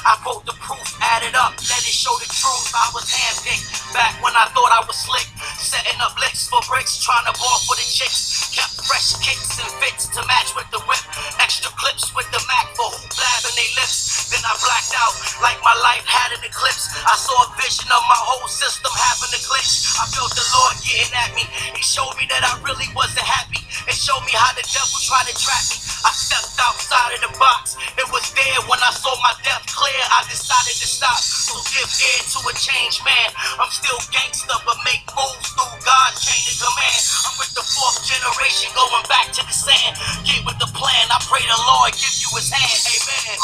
I quote the proof, add it up, let it show the truth. I was handpicked back when I thought I was slick, setting up licks for bricks, trying to ball for the chicks. Kept fresh kicks and fits to match with the whip, extra clips with the Mac for who blabbing they lips. Then I blacked out like my life had an eclipse. I saw a vision of my whole system having a glitch. I felt the Lord getting at me. He showed me that I really wasn't happy. It showed me how the devil tried to trap me. I stepped outside of the box. It was there when I saw my death clear. I decided to stop. So give ear to a changed man. I'm still gangster, but make moves through God's chain of command. I'm with the fourth generation going back to the sand. Get with the plan. I pray the Lord give you his hand. Amen.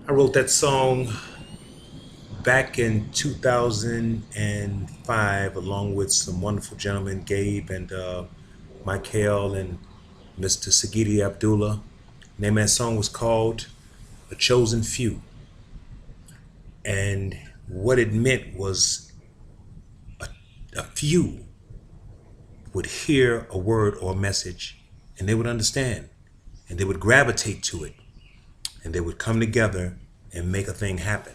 I wrote that song back in 2005 along with some wonderful gentlemen, Gabe and Michael and Mr. Sagidi Abdullah. The name of that song was called A Chosen Few. And what it meant was a few would hear a word or a message and they would understand and they would gravitate to it and they would come together and make a thing happen.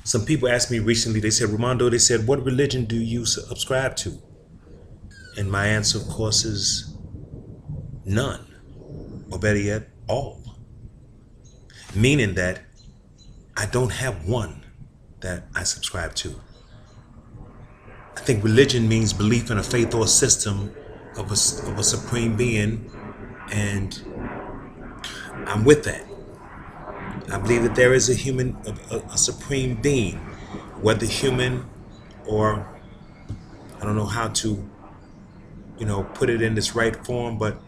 Some people asked me recently, they said, Ramondo, they said, what religion do you subscribe to? And my answer, of course, is none, or better yet, all. Meaning that I don't have one that I subscribe to. I think religion means belief in a faith or a system of a supreme being, and I'm with that. I believe that there is a supreme being, whether human or I don't know how to, put it in this right form, but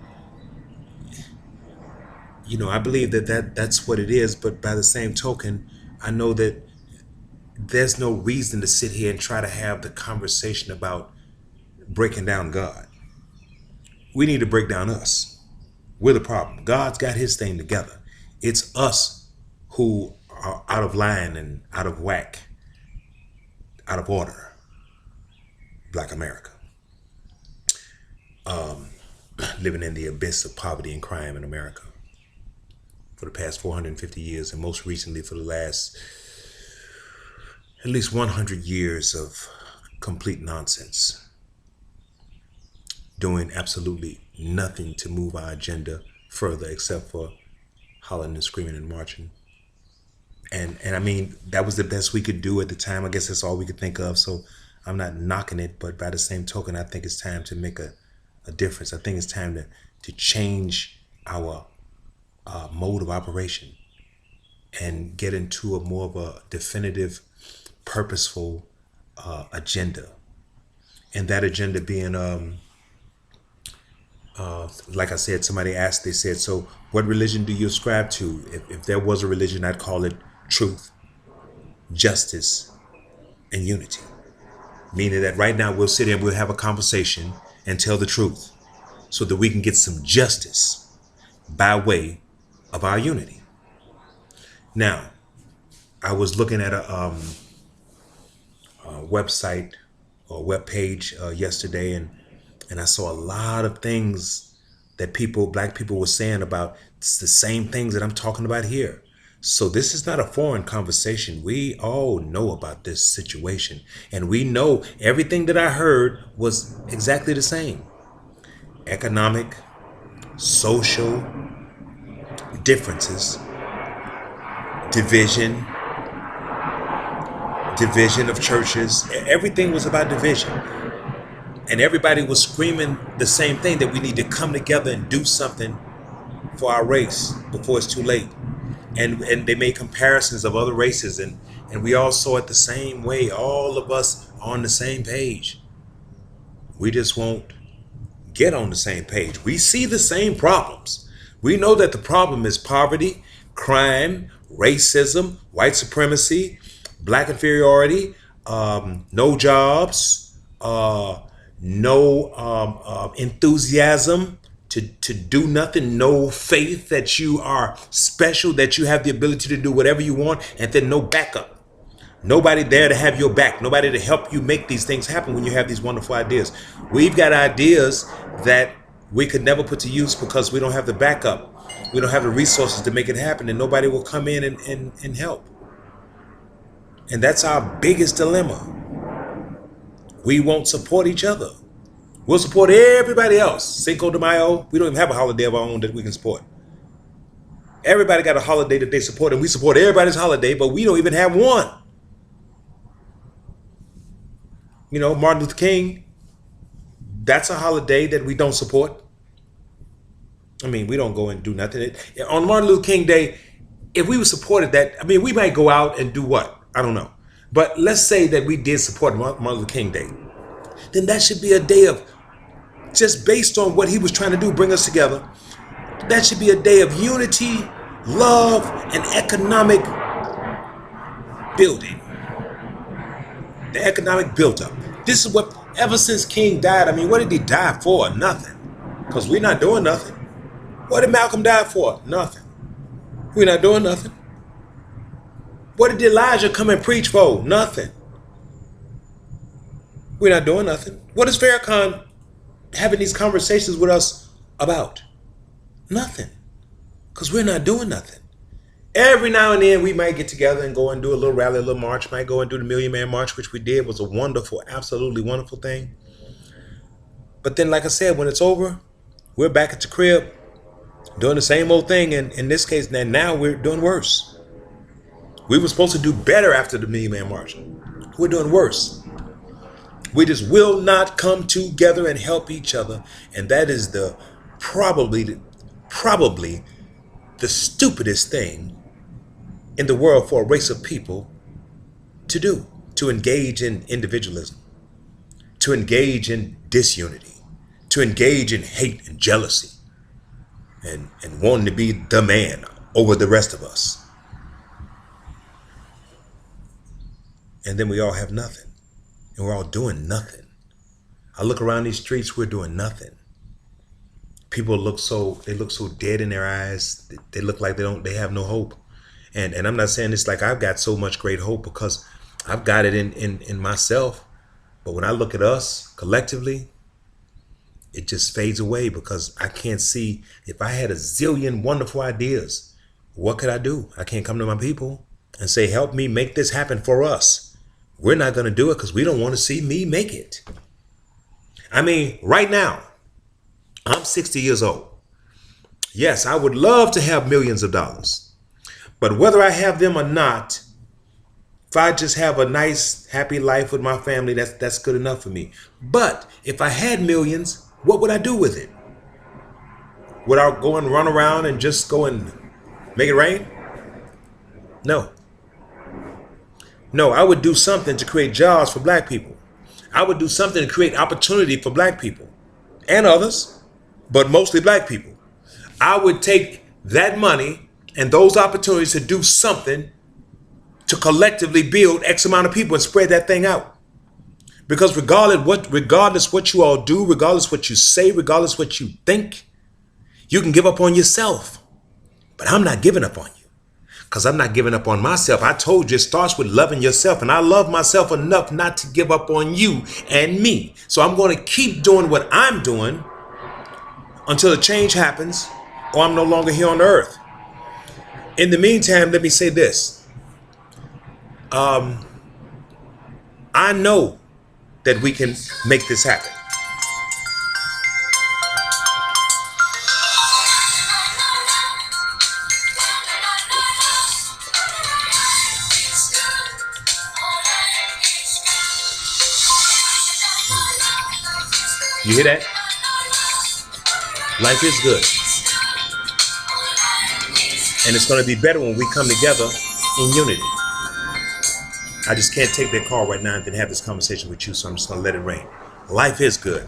I believe that's what it is. But by the same token, I know that there's no reason to sit here and try to have the conversation about breaking down God. We need to break down us. We're the problem. God's got his thing together. It's us who are out of line and out of whack, out of order. Black America. Living in the abyss of poverty and crime in America for the past 450 years, and most recently for the last at least 100 years of complete nonsense, doing absolutely nothing to move our agenda further except for hollering and screaming and marching. And I mean, that was the best we could do at the time. I guess that's all we could think of. So I'm not knocking it, but by the same token, I think it's time to make a difference. I think it's time to change our mode of operation and get into a more of a definitive, purposeful agenda. And that agenda being, like I said, somebody asked, they said, so what religion do you ascribe to? If there was a religion, I'd call it truth, justice, and unity. Meaning that right now we'll sit here and we'll have a conversation and tell the truth so that we can get some justice by way of our unity. Now, I was looking at a website or web page yesterday, and I saw a lot of things that black people were saying about the same things that I'm talking about here. So this is not a foreign conversation. We all know about this situation, and we know everything that I heard was exactly the same. Economic, social differences, division of churches. Everything was about division. And everybody was screaming the same thing, that we need to come together and do something for our race before it's too late. And they made comparisons of other races, and we all saw it the same way. All of us on the same page. We just won't get on the same page. We see the same problems. We know that the problem is poverty, crime, racism, white supremacy, black inferiority, no jobs, no enthusiasm to do nothing, no faith that you are special, that you have the ability to do whatever you want, and then no backup. Nobody there to have your back, nobody to help you make these things happen when you have these wonderful ideas. We've got ideas that we could never put to use because we don't have the backup. We don't have the resources to make it happen, and nobody will come in and help. And that's our biggest dilemma. We won't support each other. We'll support everybody else. Cinco de Mayo, we don't even have a holiday of our own that we can support. Everybody got a holiday that they support, and we support everybody's holiday, but we don't even have one. You know, Martin Luther King, that's a holiday that we don't support. I mean, we don't go and do nothing. On Martin Luther King Day, if we supported that, I mean, we might go out and do what? I don't know. But let's say that we did support Martin Luther King Day. Then that should be a day of, just based on what he was trying to do, bring us together. That should be a day of unity, love, and economic building. The economic build-up. This is what, ever since King died, I mean, what did he die for? Nothing. Because we're not doing nothing. What did Malcolm die for? Nothing. We're not doing nothing. What did Elijah come and preach for? Nothing. We're not doing nothing. What is Farrakhan having these conversations with us about? Nothing. Because we're not doing nothing. Every now and then we might get together and go and do a little rally, a little march, might go and do the Million Man March, which we did. It was a wonderful, absolutely wonderful thing. But then, like I said, when it's over, we're back at the crib doing the same old thing. And in this case, now we're doing worse. We were supposed to do better after the Million Man March. We're doing worse. We just will not come together and help each other. And that is probably the stupidest thing in the world for a race of people to do, to engage in individualism, to engage in disunity, to engage in hate and jealousy, and wanting to be the man over the rest of us. And then we all have nothing, and we're all doing nothing. I look around these streets, we're doing nothing. People look so dead in their eyes. They look like they have no hope. And I'm not saying it's like I've got so much great hope, because I've got it in myself. But when I look at us collectively, it just fades away, because I can't see. If I had a zillion wonderful ideas, what could I do? I can't come to my people and say, help me make this happen for us. We're not going to do it because we don't want to see me make it. I mean, right now, I'm 60 years old. Yes, I would love to have millions of dollars. But whether I have them or not, if I just have a nice, happy life with my family, that's good enough for me. But if I had millions, what would I do with it? Would I go and run around and just go and make it rain? No. No, I would do something to create jobs for black people. I would do something to create opportunity for black people and others, but mostly black people. I would take that money and those opportunities to do something to collectively build X amount of people and spread that thing out. Because regardless what you all do, regardless what you say, regardless what you think, you can give up on yourself. But I'm not giving up on you, because I'm not giving up on myself. I told you it starts with loving yourself, and I love myself enough not to give up on you and me. So I'm going to keep doing what I'm doing until a change happens, or I'm no longer here on earth. In the meantime, let me say this. I know that we can make this happen. You hear that? Life is good. And it's going to be better when we come together in unity. I just can't take that call right now and then have this conversation with you, so I'm just going to let it rain. Life is good.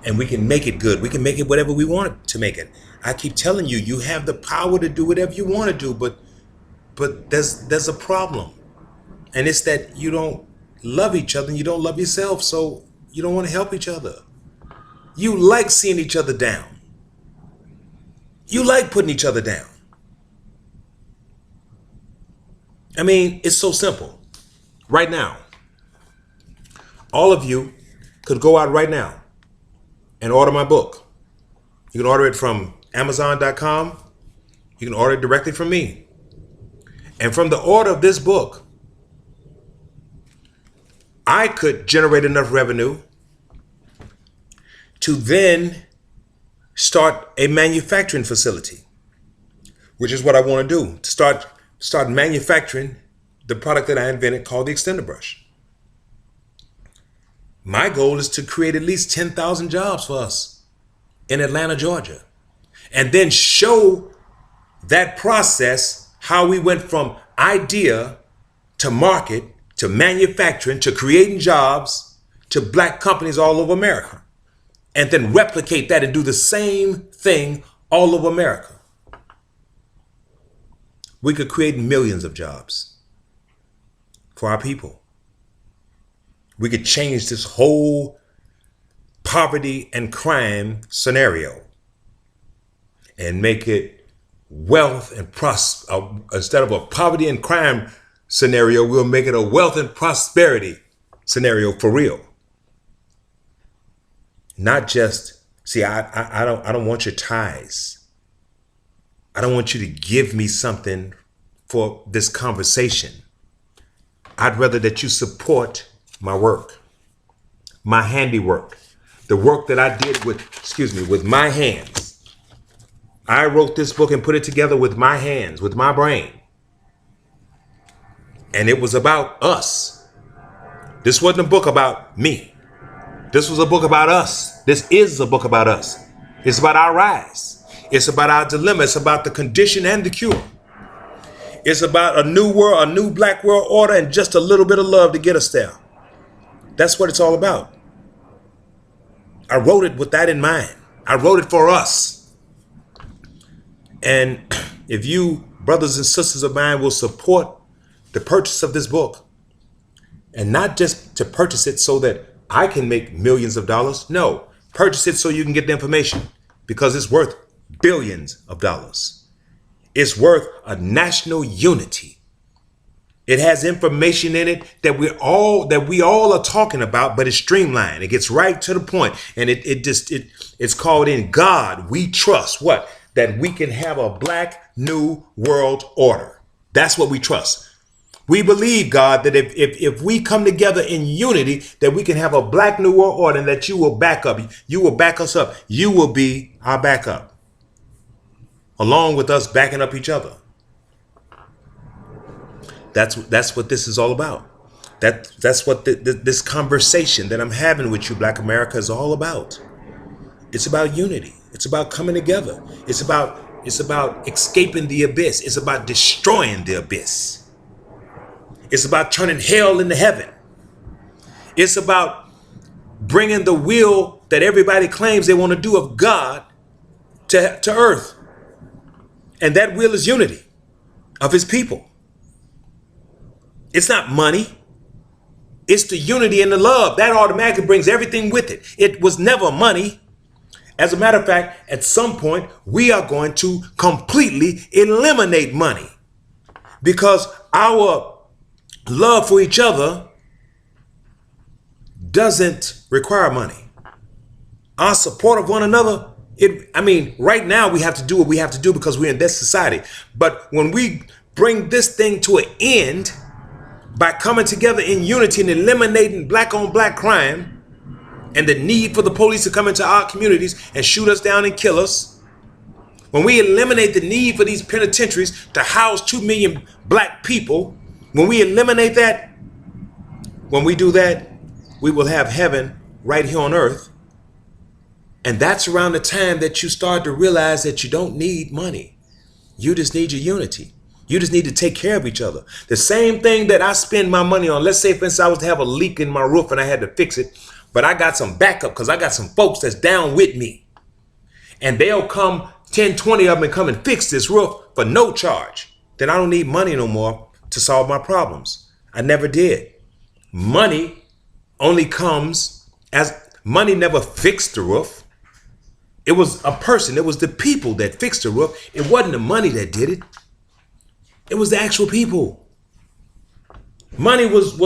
And we can make it good. We can make it whatever we want to make it. I keep telling you, you have the power to do whatever you want to do, but But there's a problem. And it's that you don't love each other and you don't love yourself, so you don't want to help each other. You like seeing each other down. You like putting each other down. I mean, it's so simple. Right now, all of you could go out right now and order my book. You can order it from Amazon.com. You can order it directly from me. And from the order of this book, I could generate enough revenue to then start a manufacturing facility, which is what I want to do, to start manufacturing the product that I invented called the extender brush. My goal is to create at least 10,000 jobs for us in Atlanta, Georgia, and then show that process, how we went from idea to market to manufacturing to creating jobs to black companies all over America, and then replicate that and do the same thing all over America. We could create millions of jobs for our people. We could change this whole poverty and crime scenario and make it wealth and instead of a poverty and crime scenario, we'll make it a wealth and prosperity scenario for real. Not just, see, I don't want your ties. I don't want you to give me something for this conversation. I'd rather that you support my work, my handiwork, the work that I did with my hands. I wrote this book and put it together with my hands, with my brain. And it was about us. This wasn't a book about me. This was a book about us. This is a book about us. It's about our rise. It's about our dilemma. It's about the condition and the cure. It's about a new world, a new black world order, and just a little bit of love to get us there. That's what it's all about. I wrote it with that in mind. I wrote it for us. And if you, brothers and sisters of mine, will support the purchase of this book, and not just to purchase it so that I can make millions of dollars. No, purchase it so you can get the information, because it's worth billions of dollars. It's worth a national unity. It has information in it that we all are talking about, but it's streamlined. It gets right to the point, and it's called "In God We Trust." What? That we can have a black new world order. That's what we trust. We believe, God, that if we come together in unity, that we can have a black new world order, and that you will back up. You will back us up. You will be our backup, along with us backing up each other. That's what this is all about. That's what this conversation that I'm having with you, Black America, is all about. It's about unity. It's about coming together. It's about escaping the abyss. It's about destroying the abyss. It's about turning hell into heaven. It's about bringing the will that everybody claims they want to do of God to earth. And that will is unity of his people. It's not money. It's the unity and the love. That automatically brings everything with it. It was never money. As a matter of fact, at some point, we are going to completely eliminate money, because our love for each other doesn't require money. Our support of one another, right now we have to do what we have to do because we're in this society. But when we bring this thing to an end by coming together in unity and eliminating black on black crime and the need for the police to come into our communities and shoot us down and kill us, when we eliminate the need for these penitentiaries to house 2 million black people, when we eliminate that, when we do that, we will have heaven right here on earth. And that's around the time that you start to realize that you don't need money. You just need your unity. You just need to take care of each other. The same thing that I spend my money on. Let's say, for instance, I was to have a leak in my roof and I had to fix it, but I got some backup because I got some folks that's down with me. And they'll come, 10, 20 of them, and come and fix this roof for no charge. then I don't need money no more to solve my problems. I never did. Money only comes as money never fixed the roof. It was a person. It was the people that fixed the roof. It wasn't the money that did it. It was the actual people. Money was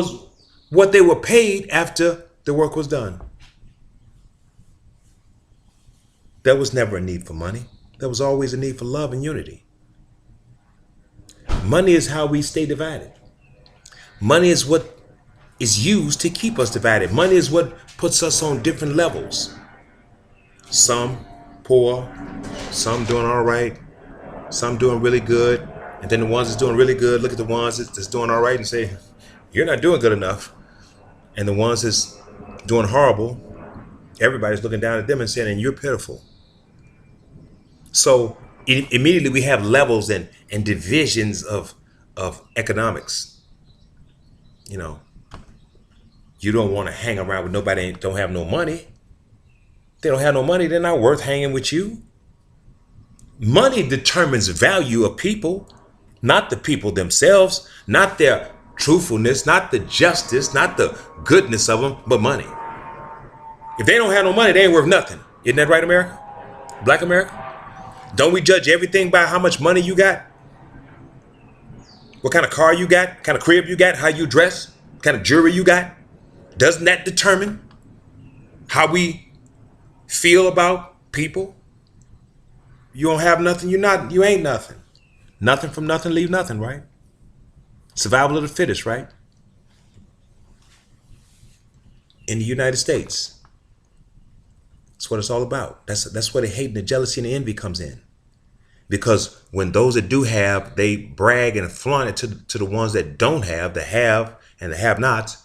what they were paid after the work was done. There was never a need for money. There was always a need for love and unity. Money is how we stay divided. Money is what is used to keep us divided. Money is what puts us on different levels. Some poor, some doing all right, some doing really good. And then the ones that's doing really good, look at the ones that's doing all right and say, you're not doing good enough. And the ones that's doing horrible, everybody's looking down at them and saying, and you're pitiful. So immediately we have levels and divisions of economics. You know, you don't want to hang around with nobody that don't have no money. If they don't have no money, they're not worth hanging with you. Money determines the value of people, not the people themselves, not their truthfulness, not the justice, not the goodness of them, but money. If they don't have no money, they ain't worth nothing. Isn't that right, America? Black America? Don't we judge everything by how much money you got? What kind of car you got? What kind of crib you got? How you dress? What kind of jewelry you got? Doesn't that determine how we feel about people? You don't have nothing, you ain't nothing. Nothing from nothing, leave nothing, right? Survival of the fittest, right? In the United States. That's what it's all about. That's where the hate and the jealousy and the envy comes in. Because when those that do have, they brag and flaunt it to the ones that don't have, the have and the have-nots,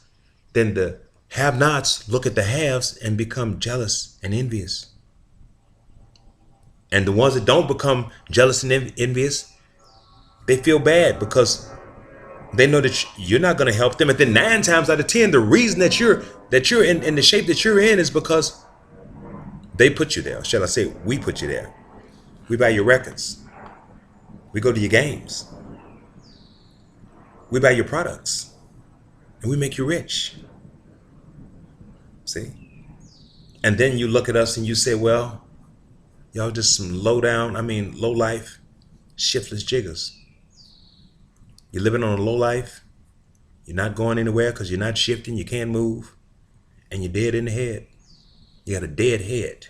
then the have-nots look at the haves and become jealous and envious. And the ones that don't become jealous and envious, they feel bad because they know that you're not going to help them. And then 9 times out of 10, the reason that you're in the shape that you're in is because they put you there. Shall I say, we put you there. We buy your records. We go to your games. We buy your products. And we make you rich. See? And then you look at us and you say, well, y'all just some low life, shiftless jiggers. You're living on a low life. You're not going anywhere because you're not shifting. You can't move. And you're dead in the head. You got a dead head.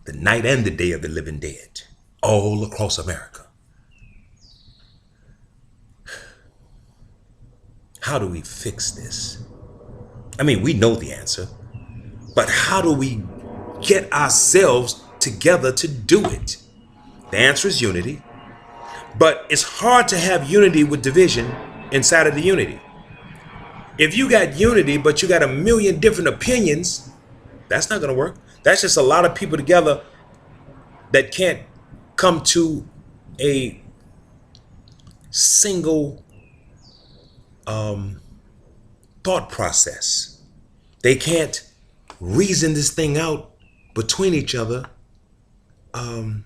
The night and the day of the living dead. All across America. How do we fix this? I mean, we know the answer. But how do we get ourselves together to do it? The answer is unity. But it's hard to have unity with division inside of the unity. If you got unity, but you got a million different opinions, that's not going to work. That's just a lot of people together that can't come to a single thought process. They can't reason this thing out between each other and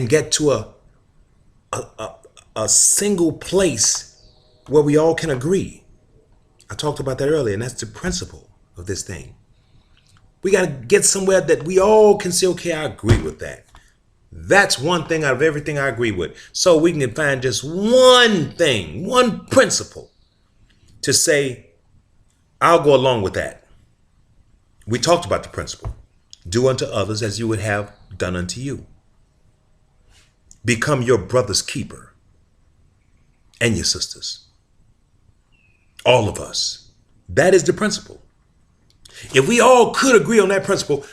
get to a single place where we all can agree. I talked about that earlier, and that's the principle of this thing. We got to get somewhere that we all can say, okay, I agree with that. That's one thing out of everything I agree with. So we can find just one thing, one principle to say, I'll go along with that. We talked about the principle. Do unto others as you would have done unto you. Become your brother's keeper and your sisters. All of us. That is the principle. If we all could agree on that principle,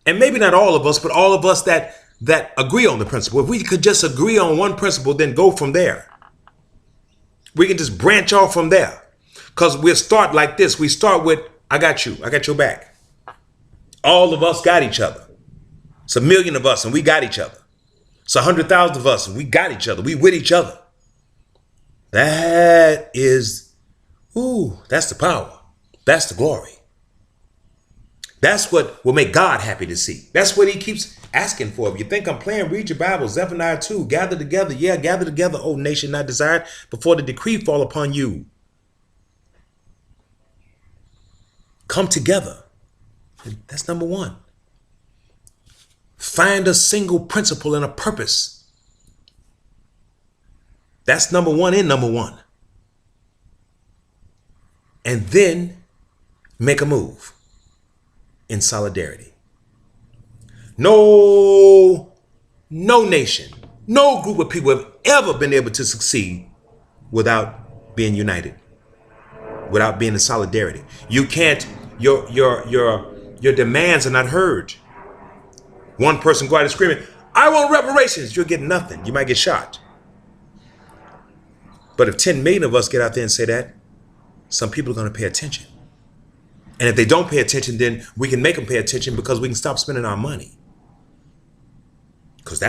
and maybe not all of us, but all of us that agree on the principle, if we could just agree on one principle, then go from there. We can just branch off from there. Because we'll start like this. We start with, I got you. I got your back. All of us got each other. It's 1 million of us and we got each other. It's 100,000 of us and we got each other. We with each other. That is, that's the power. That's the glory. That's what will make God happy to see. That's what he keeps asking for. If you think I'm playing, read your Bible. Zephaniah 2. Gather together. Yeah, gather together, O nation not desired, before the decree fall upon you. Come together. That's number one. Find a single principle and a purpose. That's number one and number one. And then make a move in solidarity. No nation, no group of people have ever been able to succeed without being united, without being in solidarity. You can't, your demands are not heard. One person go out and screaming, I want reparations. You'll get nothing. You might get shot. But if 10 million of us get out there and say that, some people are going to pay attention. And if they don't pay attention, then we can make them pay attention because we can stop spending our money. Because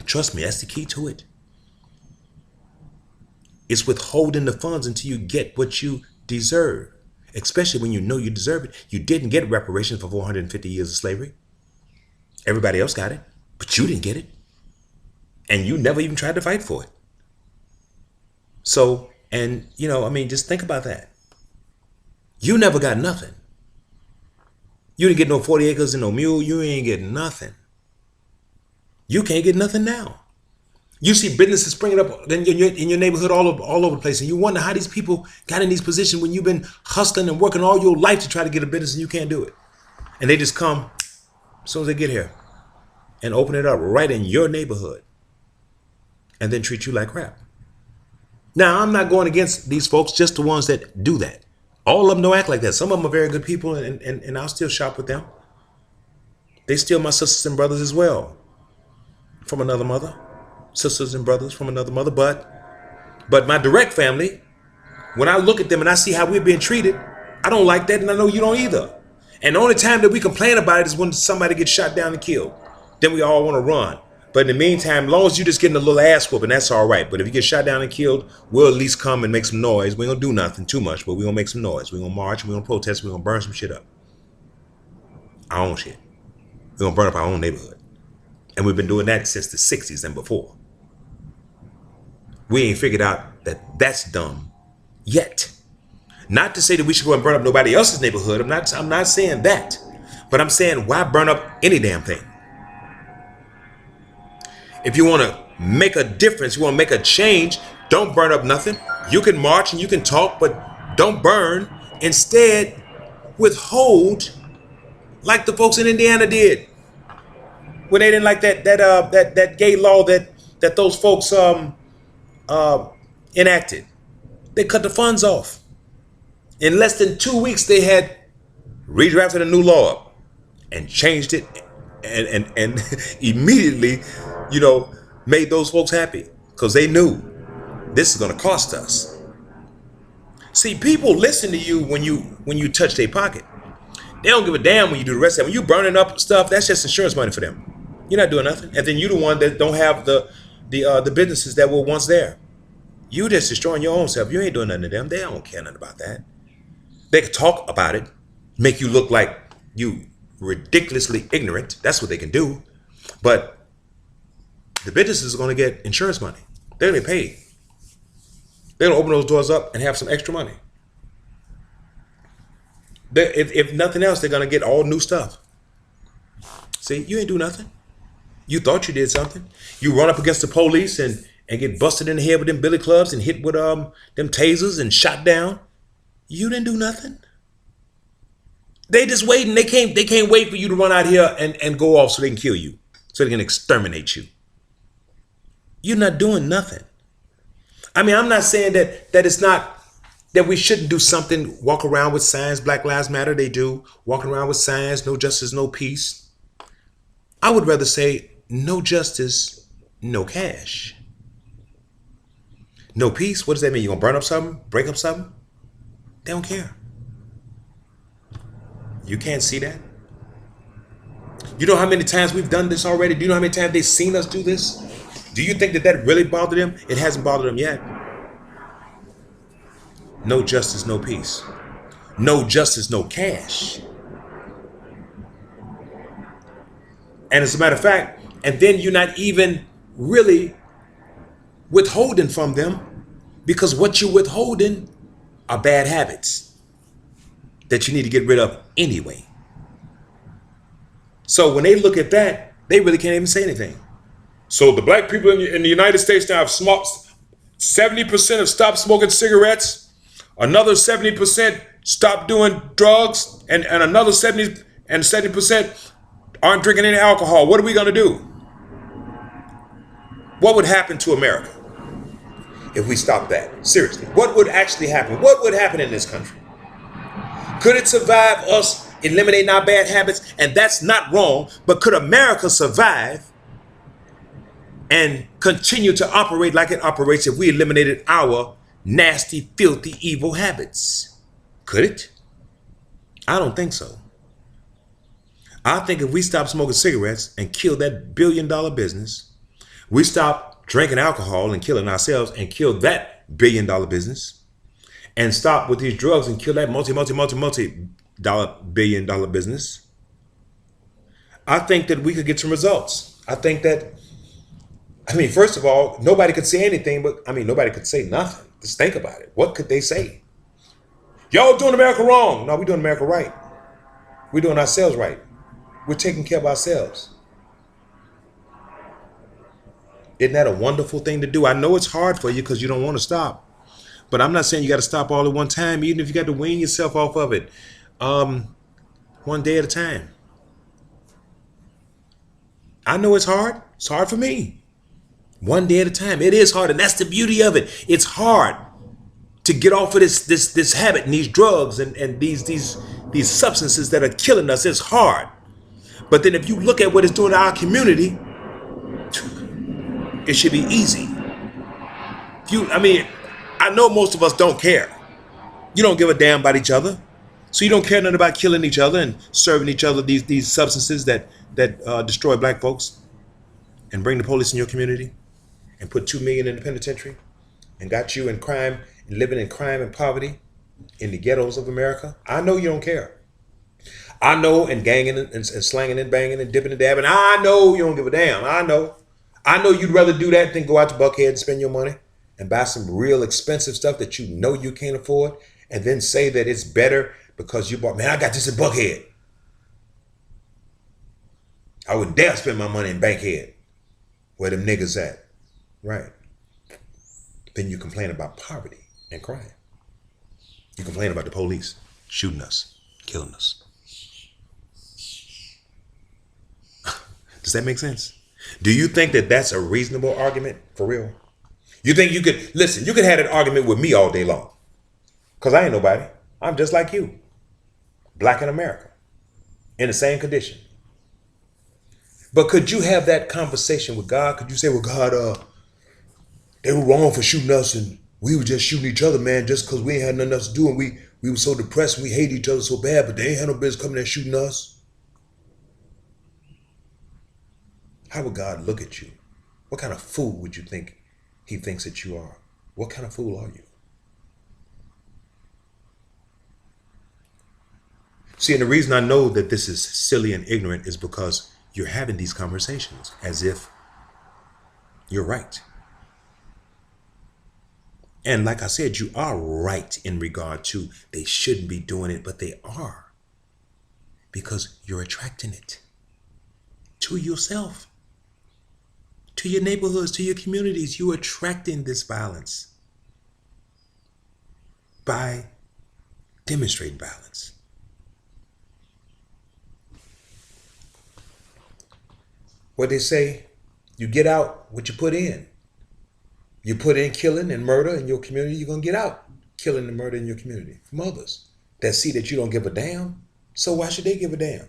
trust me, that's the key to it. It's withholding the funds until you get what you deserve, especially when you know you deserve it. You didn't get reparations for 450 years of slavery. Everybody else got it, but you didn't get it. And you never even tried to fight for it. So, and just think about that. You never got nothing. You didn't get no 40 acres and no mule. You ain't getting nothing. You can't get nothing now. You see businesses springing up in your neighborhood all over the place, and you wonder how these people got in these positions when you've been hustling and working all your life to try to get a business and you can't do it. And they just come as soon as they get here and open it up right in your neighborhood and then treat you like crap. Now, I'm not going against these folks, just the ones that do that. All of them don't act like that. Some of them are very good people, and I'll still shop with them. They still my sisters and brothers as well, from another mother. Sisters and brothers from another mother. But my direct family, when I look at them and I see how we're being treated, I don't like that, and I know you don't either. And the only time that we complain about it is when somebody gets shot down and killed. Then we all want to run. But in the meantime, as long as you're just getting a little ass whooping, that's all right. But if you get shot down and killed, we'll at least come and make some noise. We ain't gonna do nothing too much, but we gonna make some noise. We gonna march, we gonna protest, we gonna burn some shit up. Our own shit. We gonna burn up our own neighborhood. And we've been doing that since the 60s and before. We ain't figured out that that's dumb yet. Not to say that we should go and burn up nobody else's neighborhood. I'm not saying that. But I'm saying, why burn up any damn thing? If you want to make a difference, you want to make a change, don't burn up nothing. You can march and you can talk, but don't burn. Instead, withhold like the folks in Indiana did when they didn't like that gay law that those folks enacted. They cut the funds off. In less than 2 weeks, they had redrafted a new law up and changed it and immediately, made those folks happy because they knew this is going to cost us. See, people listen to you when you touch their pocket. They don't give a damn when you do the rest of it. When you burning up stuff, that's just insurance money for them. You're not doing nothing. And then you're the one that don't have the businesses that were once there. You just destroying your own self. You ain't doing nothing to them. They don't care nothing about that. They can talk about it, make you look like you ridiculously ignorant. That's what they can do. But the businesses are going to get insurance money. They're going to get paid. They're going to open those doors up and have some extra money. If nothing else, they're going to get all new stuff. See, you ain't do nothing. You thought you did something. You run up against the police and get busted in the head with them billy clubs and hit with them tasers and shot down. You didn't do nothing. They just waiting. They can't wait for you to run out here and go off so they can kill you, so they can exterminate you. You're not doing nothing. I mean, I'm not saying that it's not that we shouldn't do something. Walk around with signs. Black Lives Matter. They do. Walking around with signs. No justice, no peace. I would rather say no justice, no cash. No peace. What does that mean? You gonna burn up something? Break up something? They don't care. You can't see that? You know how many times we've done this already? Do you know how many times they've seen us do this? Do you think that really bothered them? It hasn't bothered them yet. No justice, no peace. No justice, no cash. And as a matter of fact, and then you're not even really withholding from them, because what you're withholding are bad habits that you need to get rid of anyway. So when they look at that, they really can't even say anything. So the black people in the United States now have smoked 70% have stopped smoking cigarettes, another 70% stopped doing drugs, and another 70% aren't drinking any alcohol. What are we going to do? What would happen to America if we stopped that? Seriously, what would actually happen? What would happen in this country? Could it survive us eliminating our bad habits? And that's not wrong, but could America survive and continue to operate like it operates if we eliminated our nasty, filthy, evil habits? Could it? I don't think so. I think if we stop smoking cigarettes and kill that billion-dollar business, we stop drinking alcohol and killing ourselves and kill that billion-dollar business, and stop with these drugs and kill that multi-billion-dollar business, I think that we could get some results. I think that, first of all, nobody could say anything, but nobody could say nothing. Just think about it. What could they say? Y'all doing America wrong. No, we're doing America right. We're doing ourselves right. We're taking care of ourselves. Isn't that a wonderful thing to do? I know it's hard for you because you don't want to stop. But I'm not saying you got to stop all at one time, even if you got to wean yourself off of it. One day at a time. I know it's hard. It's hard for me. One day at a time. It is hard, and that's the beauty of it. It's hard to get off of this habit and these drugs and these substances that are killing us. It's hard. But then if you look at what it's doing to our community, it should be easy. I know most of us don't care. You don't give a damn about each other. So you don't care nothing about killing each other and serving each other these substances that destroy black folks and bring the police in your community and put 2 million in the penitentiary and got you in crime and living in crime and poverty in the ghettos of America. I know you don't care. I know, and ganging and slanging and banging and dipping and dabbing. I know you don't give a damn. I know you'd rather do that than go out to Buckhead and spend your money and buy some real expensive stuff that you know you can't afford, and then say that it's better because you bought, I got this at Buckhead. I wouldn't dare spend my money in Bankhead, where them niggas at. Right. Then you complain about poverty and crime. You complain about the police shooting us, killing us. Does that make sense? Do you think that that's a reasonable argument for real? You think you could, listen, you could have that argument with me all day long. Because I ain't nobody. I'm just like you. Black in America. In the same condition. But could you have that conversation with God? Could you say, well, God, they were wrong for shooting us and we were just shooting each other, man, just because we ain't had nothing else to do and we were so depressed and we hate each other so bad, but they ain't had no business coming there shooting us. How would God look at you? What kind of fool would you think he thinks that you are? What kind of fool are you? See, and the reason I know that this is silly and ignorant is because you're having these conversations as if you're right. And like I said, you are right in regard to they shouldn't be doing it, but they are. Because you're attracting it to yourself. To your neighborhoods, to your communities. You're attracting this violence by demonstrating violence. What they say, you get out what you put in. You put in killing and murder in your community, you're going to get out killing and murder in your community from others that see that you don't give a damn. So why should they give a damn?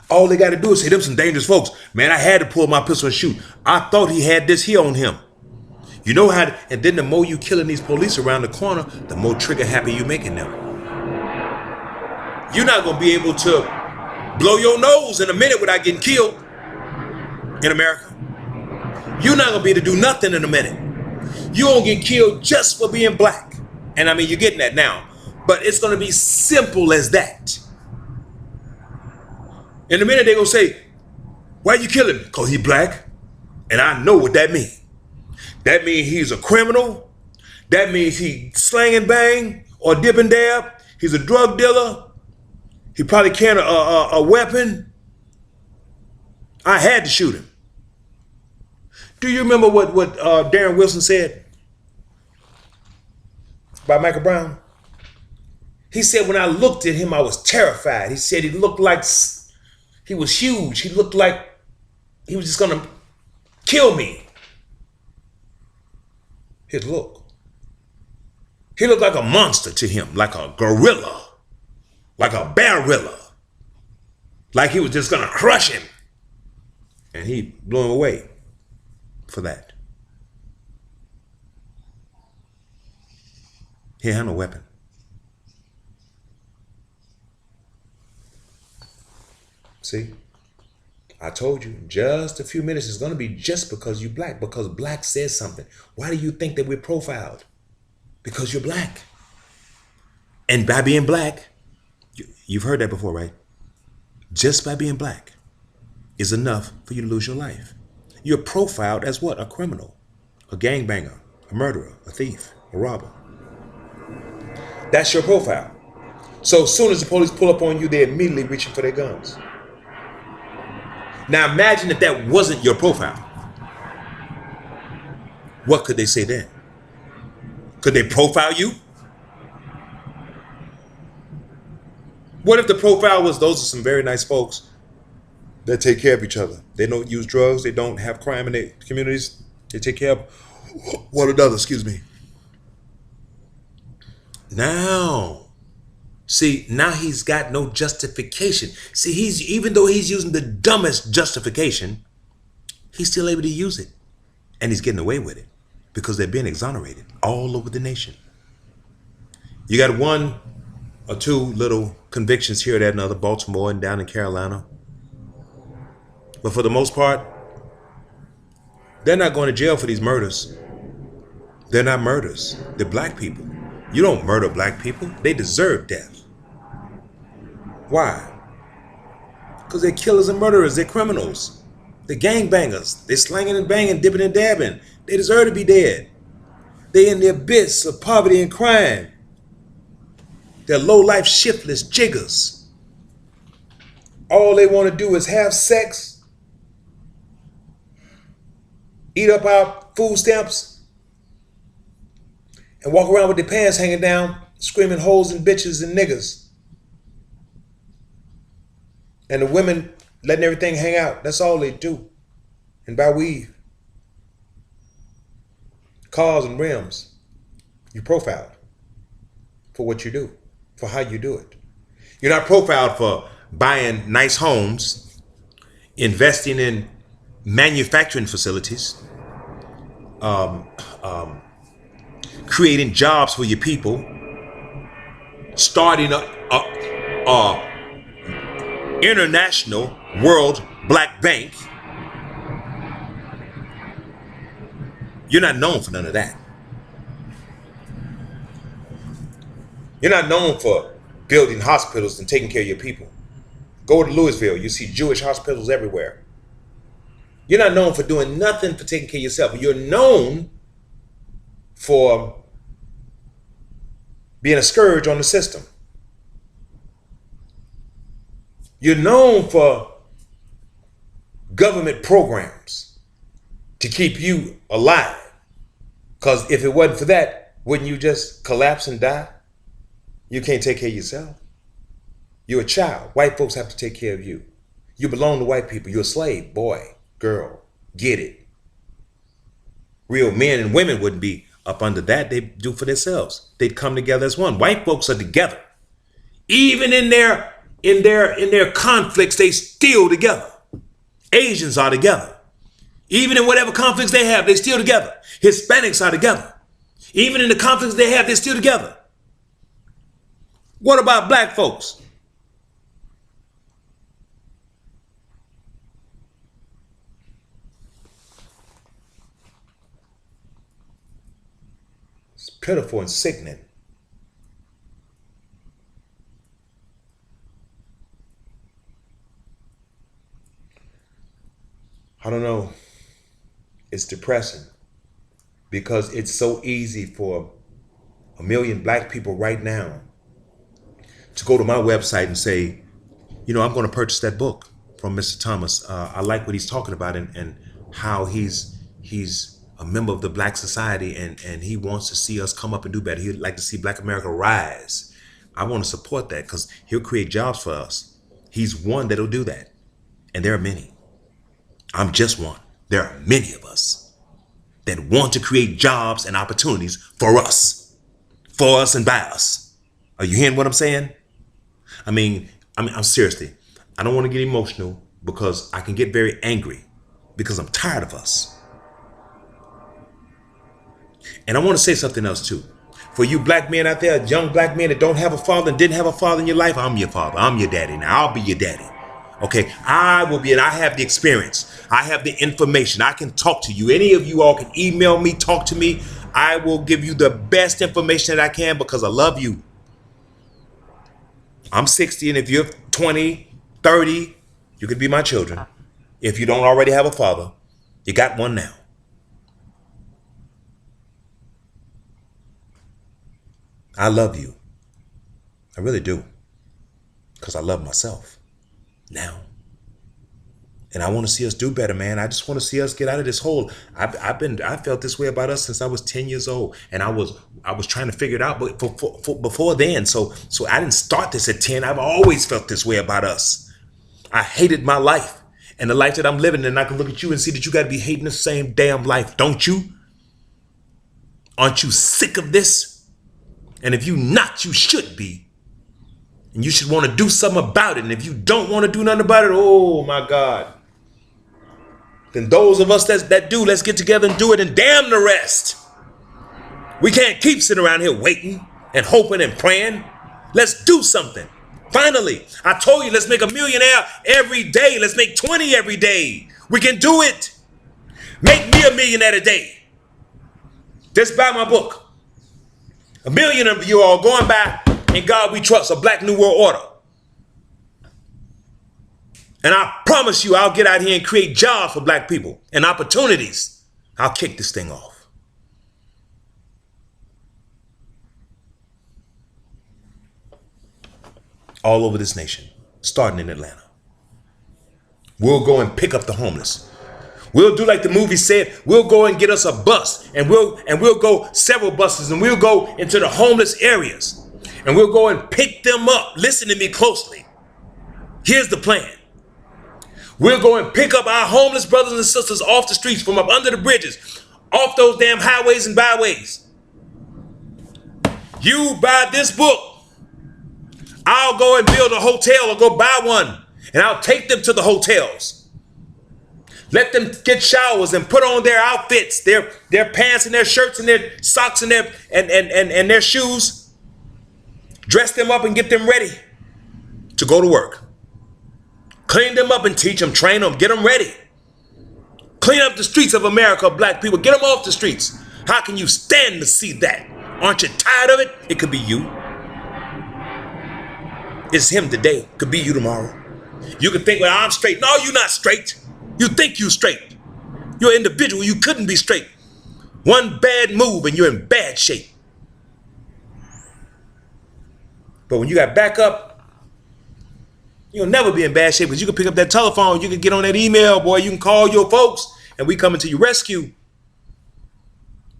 All they got to do is say, them some dangerous folks. Man, I had to pull my pistol and shoot. I thought he had this here on him. You know how, and then the more you killing these police around the corner, the more trigger happy you making them. You're not going to be able to blow your nose in a minute without getting killed in America. You're not going to be able to do nothing in a minute. You're going to get killed just for being black. And you're getting that now. But it's going to be simple as that. In a minute, they're going to say, Why you kill him? Because he black. And I know what that means. That means he's a criminal. That means he slang and bang or dip and dab. He's a drug dealer. He probably carried a weapon. I had to shoot him. Do you remember what Darren Wilson said about Michael Brown? He said, when I looked at him, I was terrified. He said he looked like he was huge. He looked like he was just going to kill me. His look. He looked like a monster to him, like a gorilla, like a barilla, like he was just going to crush him. And he blew him away for that. He had no weapon. See, I told you, just a few minutes is going to be just because you're black, because black says something. Why do you think that we're profiled? Because you're black. And by being black, you've heard that before, right? Just by being black is enough for you to lose your life. You're profiled as what? A criminal, a gangbanger, a murderer, a thief, a robber. That's your profile. So as soon as the police pull up on you, they're immediately reaching for their guns. Now imagine if that wasn't your profile. What could they say then? Could they profile you? What if the profile was, those are some very nice folks that take care of each other. They don't use drugs. They don't have crime in their communities. They take care of one another, excuse me. Now, see, now he's got no justification. See, even though he's using the dumbest justification, he's still able to use it. And he's getting away with it because they're being exonerated all over the nation. You got one or two little convictions here, that, and other, Baltimore and down in Carolina. But for the most part, they're not going to jail for these murders. They're not murders. They're black people. You don't murder black people. They deserve death. Why? Because they're killers and murderers. They're criminals. They're gangbangers. They're slanging and banging, dipping and dabbing. They deserve to be dead. They're in the abyss of poverty and crime. They're low-life, shiftless jiggers. All they want to do is have sex, eat up our food stamps, and walk around with their pants hanging down, screaming hoes and bitches and niggas. And the women letting everything hang out. That's all they do. And buy weave. Cars and rims. You're profiled for what you do, for how you do it. You're not profiled for buying nice homes, investing in manufacturing facilities, creating jobs for your people, starting a international world black bank. You're not known for none of that. You're not known for building hospitals and taking care of your people. Go to Louisville, you see Jewish hospitals everywhere. You're not known for doing nothing for taking care of yourself. You're known for being a scourge on the system. You're known for government programs to keep you alive. Because if it wasn't for that, wouldn't you just collapse and die? You can't take care of yourself. You're a child. White folks have to take care of you. You belong to white people. You're a slave, boy, girl. Get it. Real men and women wouldn't be up under that. They do for themselves. They'd come together as one. White folks are together. Even in their conflicts, they still together. Asians are together. Even in whatever conflicts they have, they're still together. Hispanics are together. Even in the conflicts they have, they're still together. What about black folks? It's pitiful and sickening. I don't know. It's depressing because it's so easy for a million black people right now to go to my website and say, you know, I'm going to purchase that book from Mr. Thomas. I like what he's talking about and how he's a member of the Black Society and he wants to see us come up and do better. He'd like to see Black America rise. I want to support that because he'll create jobs for us. He's one that'll do that. And there are many. I'm just one. There are many of us that want to create jobs and opportunities for us and by us. Are you hearing what I'm saying? I'm seriously, I don't want to get emotional because I can get very angry because I'm tired of us. And I want to say something else too. For you black men out there, young black men that don't have a father and didn't have a father in your life, I'm your father. I'm your daddy now. I'll be your daddy. Okay, I will be, and I have the experience. I have the information. I can talk to you. Any of you all can email me, talk to me. I will give you the best information that I can because I love you. I'm 60, and if you're 20, 30, you could be my children. If you don't already have a father, you got one now. I love you. I really do. Because I love myself now. And I want to see us do better, man. I just want to see us get out of this hole. I felt this way about us since I was 10 years old. And I was trying to figure it out but before then. So I didn't start this at 10. I've always felt this way about us. I hated my life and the life that I'm living. And I can look at you and see that you got to be hating the same damn life, don't you? Aren't you sick of this? And if you not, you should be. And you should want to do something about it. And if you don't want to do nothing about it, oh my God. Then those of us that do, let's get together and do it and damn the rest. We can't keep sitting around here waiting and hoping and praying. Let's do something. Finally, I told you, let's make a millionaire every day. Let's make 20 every day. We can do it. Make me a millionaire today. Just buy my book. 1 million of you all going by In God We Trust, a Black New World Order. And I promise you, I'll get out here and create jobs for black people and opportunities. I'll kick this thing off. All over this nation, starting in Atlanta. We'll go and pick up the homeless. We'll do like the movie said. We'll go and get us a bus, and we'll go several buses, and we'll go into the homeless areas, and we'll go and pick them up. Listen to me closely. Here's the plan. We'll go and pick up our homeless brothers and sisters off the streets, from up under the bridges, off those damn highways and byways. You buy this book, I'll go and build a hotel or go buy one, and I'll take them to the hotels. Let them get showers and put on their outfits, their pants and their shirts and their socks and their shoes. Dress them up and get them ready to go to work. Clean them up and teach them, train them, get them ready. Clean up the streets of America, black people. Get them off the streets. How can you stand to see that? Aren't you tired of it? It could be you. It's him today. Could be you tomorrow. You could think, well, I'm straight. No, you're not straight. You think you're straight. You're an individual. You couldn't be straight. One bad move and you're in bad shape. But when you got backup, you'll never be in bad shape, because you can pick up that telephone, you can get on that email, boy, you can call your folks, and we coming to your rescue.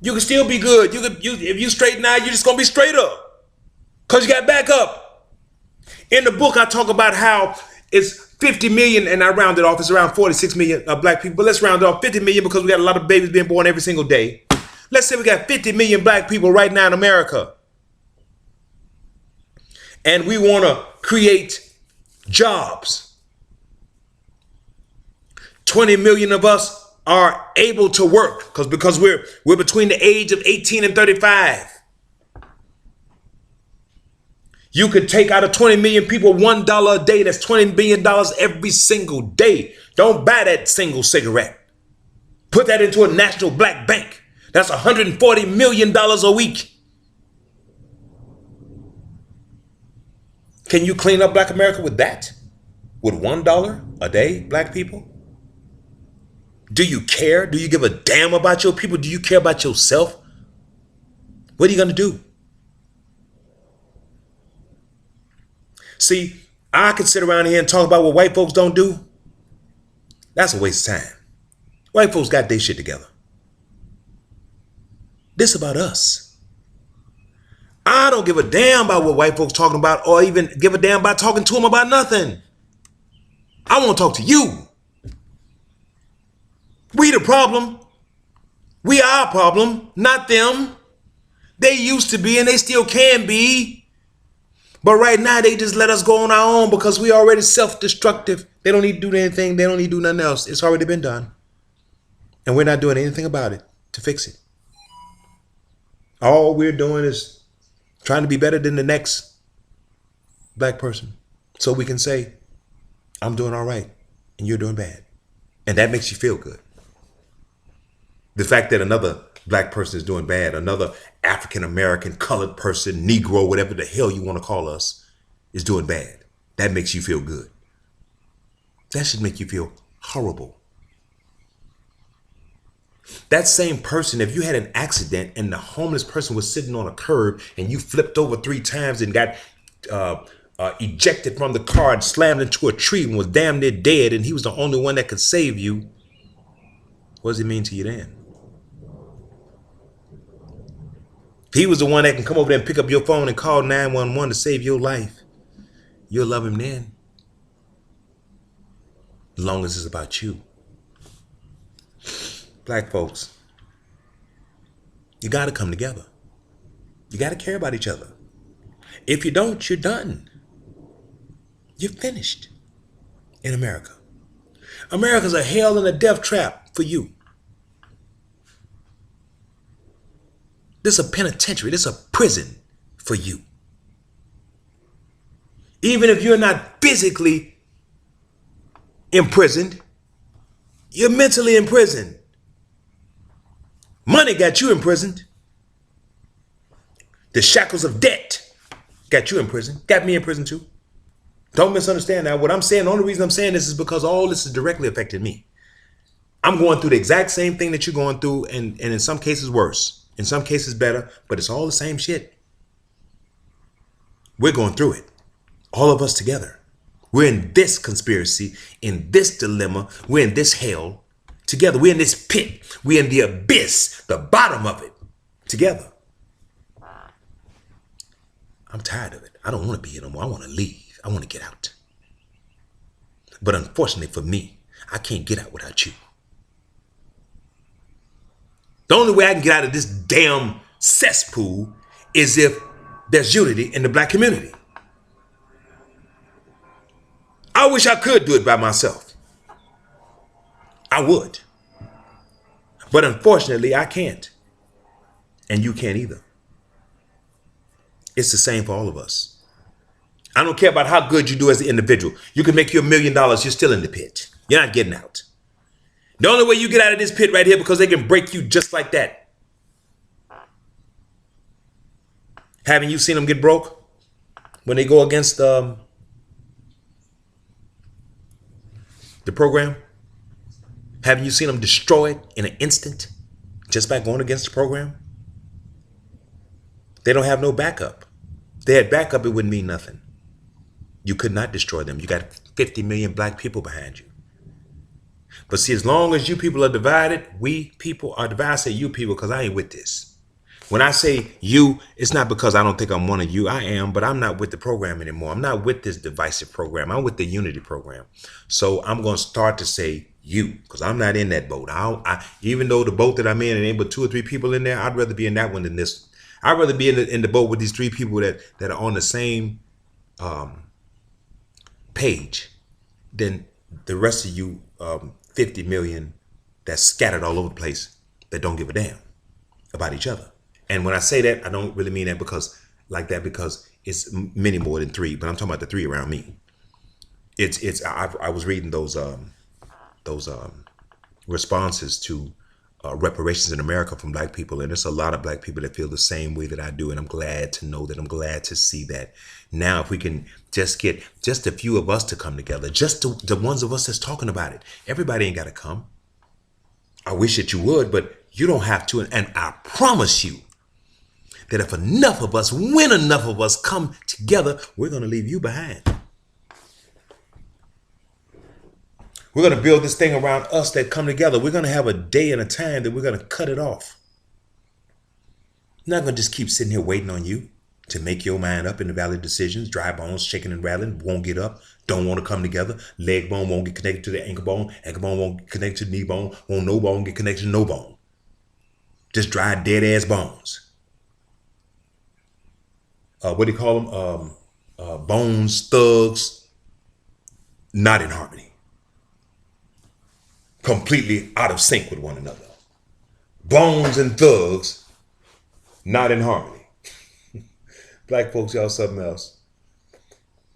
You can still be good. If you straighten out, you're just gonna be straight up, because you got backup. In the book, I talk about how it's 50 million, and I round it off, it's around 46 million black people, but let's round it off 50 million because we got a lot of babies being born every single day. Let's say we got 50 million black people right now in America. And we wanna create jobs. 20 million of us are able to work because we're between the age of 18 and 35. You could take out of 20 million people $1 a day. That's $20 billion every single day. Don't buy that single cigarette. Put that into a national black bank. That's $140 million a week. Can you clean up black America with that? With $1 a day, black people? Do you care? Do you give a damn about your people? Do you care about yourself? What are you going to do? See, I could sit around here and talk about what white folks don't do. That's a waste of time. White folks got their shit together. This about us. I don't give a damn about what white folks talking about or even give a damn about talking to them about nothing. I want to talk to you. We the problem. We our problem, not them. They used to be and they still can be. But right now they just let us go on our own because we already self-destructive. They don't need to do anything. They don't need to do nothing else. It's already been done. And we're not doing anything about it to fix it. All we're doing is trying to be better than the next black person. So we can say, I'm doing all right and you're doing bad. And that makes you feel good. The fact that another black person is doing bad, another African-American, colored person, Negro, whatever the hell you want to call us, is doing bad. That makes you feel good. That should make you feel horrible. That same person, if you had an accident and the homeless person was sitting on a curb and you flipped over 3 times and got ejected from the car and slammed into a tree and was damn near dead and he was the only one that could save you, what does it mean to you then? If he was the one that can come over there and pick up your phone and call 911 to save your life, you'll love him then. As long as it's about you. Black folks, you got to come together. You got to care about each other. If you don't, you're done. You're finished in America. America's a hell and a death trap for you. This is a penitentiary. This is a prison for you. Even if you're not physically imprisoned, you're mentally imprisoned. Money got you imprisoned. The shackles of debt got you in prison. Got me in prison too. Don't misunderstand that. What I'm saying, the only reason I'm saying this is because all this is directly affecting me. I'm going through the exact same thing that you're going through, and in some cases worse. In some cases better, but it's all the same shit. We're going through it. All of us together. We're in this conspiracy, in this dilemma. We're in this hell together. We're in this pit. We're in the abyss, the bottom of it, together. I'm tired of it. I don't want to be here no more. I want to leave. I want to get out. But unfortunately for me, I can't get out without you. The only way I can get out of this damn cesspool is if there's unity in the black community. I wish I could do it by myself. I would. But unfortunately, I can't. And you can't either. It's the same for all of us. I don't care about how good you do as an individual. You can make you $1 million, you're still in the pit. You're not getting out. The only way you get out of this pit right here because they can break you just like that. Haven't you seen them get broke when they go against the program? Haven't you seen them destroyed in an instant just by going against the program? They don't have no backup. If they had backup, it wouldn't mean nothing. You could not destroy them. You got 50 million black people behind you. But see, as long as you people are divided, we people are divided. I say you people because I ain't with this. When I say you, it's not because I don't think I'm one of you. I am, but I'm not with the program anymore. I'm not with this divisive program. I'm with the unity program. So I'm going to start to say you because I'm not in that boat. Even though the boat that I'm in and ain't but 2 or 3 people in there, I'd rather be in that one than this. I'd rather be in the boat with these 3 people that are on the same page than the rest of you 50 million that's scattered all over the place that don't give a damn about each other. And when I say that, I don't really mean that because it's many more than 3, but I'm talking about the 3 around me. I was reading those responses to reparations in America from black people, and there's a lot of black people that feel the same way that I do, and I'm glad to know that. I'm glad to see that. Now, if we can just get just a few of us to come together, just the ones of us that's talking about it. Everybody ain't got to come. I wish that you would, but you don't have to. And I promise you that if enough of us, when enough of us come together, we're going to leave you behind. We're going to build this thing around us that come together. We're going to have a day and a time that we're going to cut it off. I'm not going to just keep sitting here waiting on you to make your mind up in the valid decisions. Dry bones, shaking and rattling, won't get up, don't want to come together. Leg bone won't get connected to the ankle bone won't get connected to the knee bone, won't no bone get connected to no bone. Just dry, dead ass bones. What do you call them? Bones, thugs, not in harmony. Completely out of sync with one another. Bones and thugs, not in harmony. Black folks, y'all something else.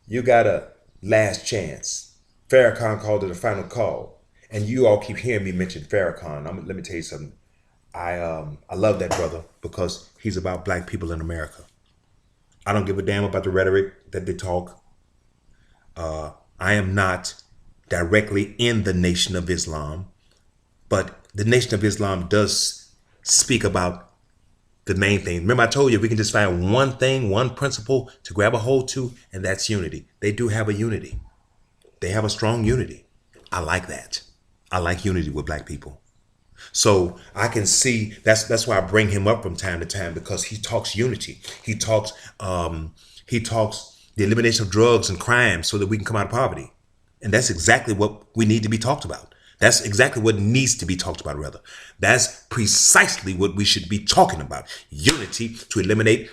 You got a last chance. Farrakhan called it a final call. And you all keep hearing me mention Farrakhan. Let me tell you something. I love that brother because he's about black people in America. I don't give a damn about the rhetoric that they talk. I am not directly in the Nation of Islam, but the Nation of Islam does speak about the main thing. Remember I told you, we can just find one thing, one principle to grab a hold to, and that's unity. They do have a unity. They have a strong unity. I like that. I like unity with black people. So I can see that's why I bring him up from time to time, because he talks unity. He talks the elimination of drugs and crime so that we can come out of poverty. And that's exactly what we need to be talked about. That's exactly what needs to be talked about, rather. That's precisely what we should be talking about. Unity to eliminate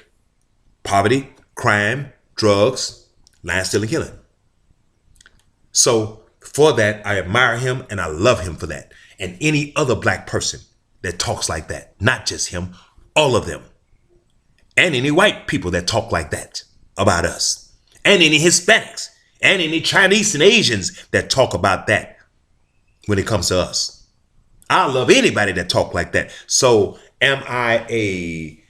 poverty, crime, drugs, lying, stealing, killing. So for that, I admire him and I love him for that. And any other black person that talks like that, not just him, all of them. And any white people that talk like that about us. And any Hispanics. And any Chinese and Asians that talk about that when it comes to us. I love anybody that talk like that. So am I a